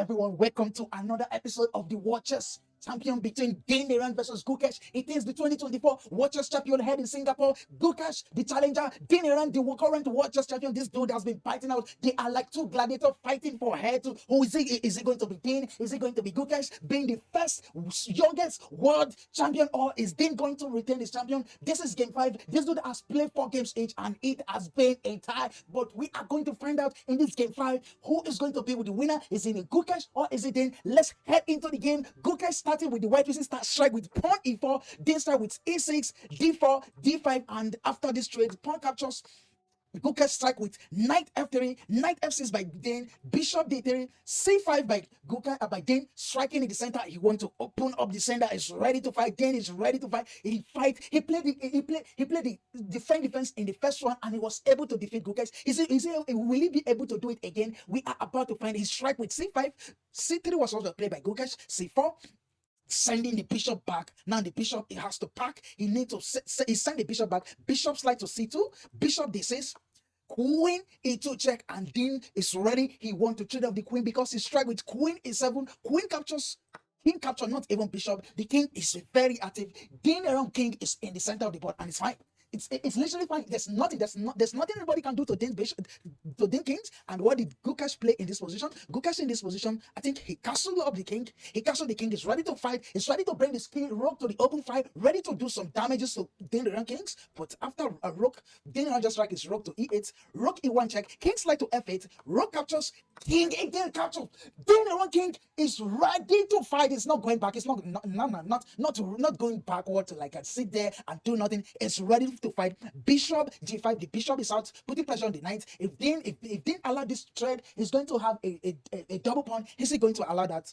everyone, welcome to another episode of the Watchers Champion between Dane versus Gukesh. It is the 2024 Watchers Champion held in Singapore. Gukesh, the challenger, Dane, the current Watchers Champion. This dude has been fighting out. They are like two gladiators fighting for head to who is it? Is it going to be Dane? Is it going to be Gukesh being the first youngest world champion, or is Dane going to retain his champion? This is game 5. This dude has played 4 games each and it has been a tie. But we are going to find out in this game 5 who is going to be with the winner. Is it a Gukesh or is it Dane? Let's head into the game. Gukesh starting with the white pieces, start strike with pawn e4, then start with e6, d4, d5, and after this trade, pawn captures. Gukesh strike with knight f3, knight f6 by Dane, bishop d3, c5 by Gukesh by Dane, striking in the center. He wants to open up the center. Is ready to fight. Dane is ready to fight. He played the defense in the first one, and he was able to defeat Gukesh. Will he be able to do it again? We are about to find his strike with c5. c3 was also played by Gukesh. c4. Sending the bishop back. Now the bishop, he has to pack. He needs to send the bishop back. Bishop slide to c2. Bishop d6. Queen e2 check, and Dane is ready. He wants to trade off the queen because he strike with queen e7. Queen captures. King capture, not even bishop. The king is very active. Dane around king is in the center of the board, and it's fine. It's literally fine. There's nothing anybody can do to Dane bishop, to Dane kings. And what did Gukesh play in this position? Gukesh in this position, I think he castled up the king. He castled the king. Is ready to fight. He's ready to bring this king rook to the open fight. Ready to do some damages to Dane around kings. But after a rook, Dane around just strike his rook to e8. Rook e1 check. King slide to f8. Rook captures. King again captures. Dane around king is ready to fight. It's not going back. It's not going backward to like sit there and do nothing. It's ready to fight. Bishop g5. The bishop is out, putting pressure on the knight. If Dane allow this trade, he's going to have a double pawn. Is he going to allow that?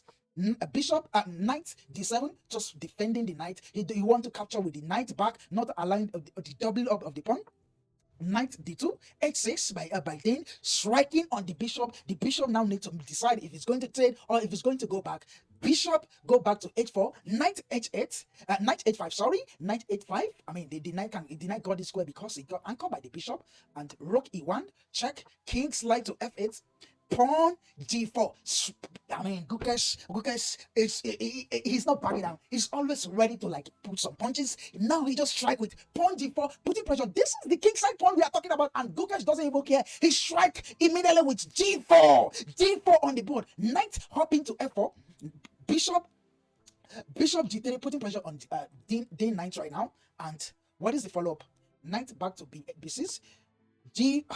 A bishop at knight d7, just defending the knight. He want to capture with the knight back, not allowing the double up of the pawn. Knight d2, h6 by Dane, striking on the bishop. The bishop now needs to decide if it's going to trade or if it's going to go back. Bishop go back to h4, knight h8, knight h5, sorry, knight h5. I mean, the knight got this square because he got anchored by the bishop. And rook e1 check, king slide to f8, pawn g4. I mean, Gukesh he's not backing down. He's always ready to like put some punches. Now he just strike with pawn g4, putting pressure. This is the king side pawn we are talking about, and Gukesh doesn't even care. He strike immediately with g4 on the board. Knight hopping to f4. Bishop g3, putting pressure on Dane knight right now. And what is the follow-up? Knight back to b6.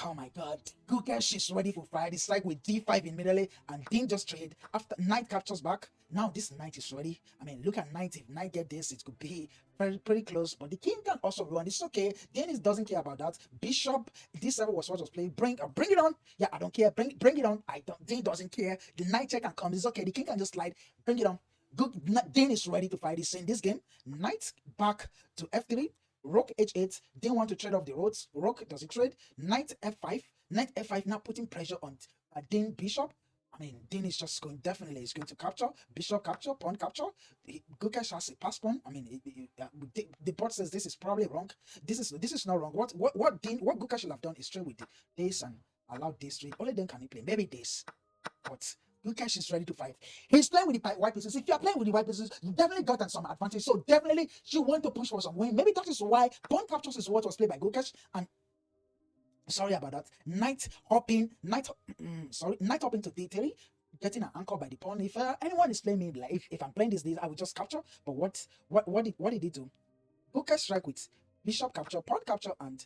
Oh my god, Gukesh is ready for fight. It's like with d5 immediately, and Dane just trade. After knight captures back, now this knight is ready. I mean, look at knight. If knight get this, it could be pretty close, but the king can also run. It's okay. Dane doesn't care about that. Bishop d7 was what was played. Bring it on. Yeah, I don't care. Bring it on. Dane doesn't care. The knight check can come. It's okay. The king can just slide. Bring it on. Good. Dane is ready to fight. He's in this game. Knight back to f3. Rook h8. Dane want to trade off the roads. Rook, does he trade? Knight f5. Knight f5 now putting pressure on Dane bishop. I mean, Dane is just going, definitely is going to capture. Bishop capture, pawn capture. Gukesh has a pass pawn. I mean, the board says this is probably wrong. This is not wrong. What Gukesh should have done is trade with this and allow this trade. Only then can he play. Maybe this. But Gukesh is ready to fight. He's playing with the white pieces. If you are playing with the white pieces, you definitely gotten some advantage. So definitely you want to push for some win. Maybe that is why pawn captures is what was played by Gukesh. And sorry about that. Knight hopping to d3, getting an anchor by the pawn. If anyone is playing me, like if I'm playing this, I will just capture. But what did he do? Gukesh strike with bishop capture, pawn capture, and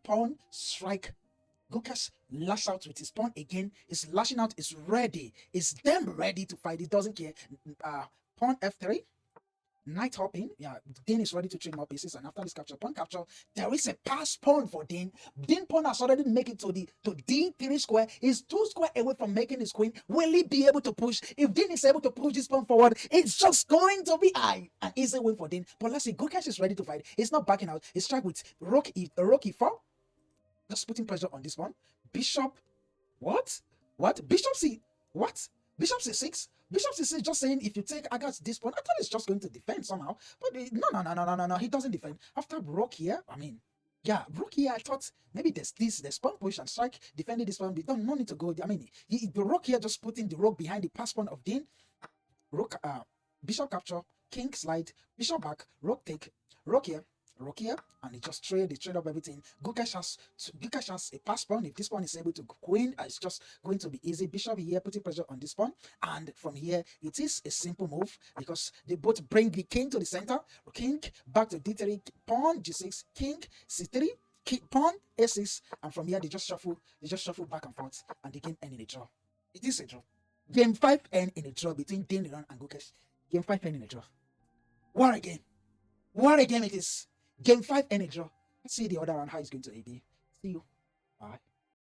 pawn strike. Gukesh lash out with his pawn again. Is lashing out. Is ready. Is them ready to fight. He doesn't care. Pawn f3. Knight hopping. Yeah, Dane is ready to trade more pieces, and after this capture, pawn capture, there is a pass pawn for Dane. Dane pawn has already make it to d3 square. He's 2 square away from making his queen. Will he be able to push? If Dane is able to push this pawn forward, it's just going to be an easy win for Dane. But let's see, Gukesh is ready to fight. He's not backing out. He's strike with rook e4. Just putting pressure on this one. Bishop. What? Bishop c. What? Bishop c6. Bishop c6 just saying if you take against this pawn, I thought it's just going to defend somehow. But no. He doesn't defend. After rook here, I mean, Yeah, rook here. I thought maybe there's pawn push and strike defending this pawn. We don't no need to go. I mean, the rook here just putting the rook behind the pass pawn of Dean. Rook, bishop capture, king slide, bishop back, rook take, rook here, and it just trade up everything. Gukesh has a pass pawn. If this pawn is able to queen, it's just going to be easy. Bishop here putting pressure on this pawn, and from here it is a simple move because they both bring the king to the center. King back to d3, pawn g6, king c3. Pawn a6, and from here they just shuffle back and forth, and the game end in a draw. It is a draw. Game 5 end in a draw between Dean Iran and Gukesh. Game 5 end in a draw. What a game. What a game it is. Game 5 end in a draw. Let's see the other round how it's going to be. See you. Bye.